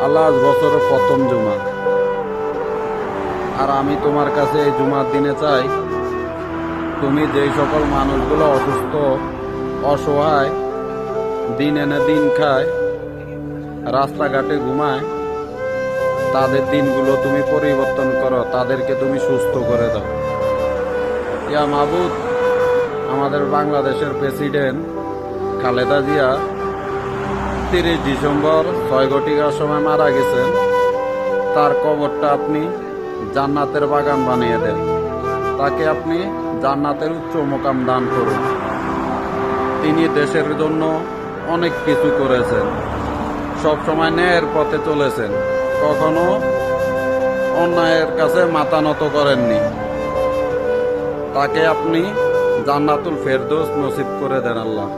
আল্লাহ, আজ বছরের প্রথম জুমা, আর আমি তোমার কাছে এই জুমার দিনে চাই, তুমি যেই সকল মানুষগুলো অসুস্থ, অসহায়, দিন এনে দিন খায়, রাস্তাঘাটে ঘুমায়, তাদের দিনগুলো তুমি পরিবর্তন করো, তাদেরকে তুমি সুস্থ করে দাও। ইয়া মাবুদ, আমাদের বাংলাদেশের প্রেসিডেন্ট খালেদা জিয়া 30 ডিসেম্বর 6 ঘটিকার সময় মারা গেছেন। তার কবরটা আপনি জান্নাতের বাগান বানিয়ে দেন, তাকে আপনি জান্নাতের উচ্চ মোকাম দান করুন। তিনি দেশের জন্য অনেক কিছু করেছেন, সব সময় ন্যায়ের পথে চলেছেন, কখনো অন্যায়ের কাছে মাথা নত করেননি। তাকে আপনি জান্নাতুল ফেরদৌস নসিব করে দেন আল্লাহ।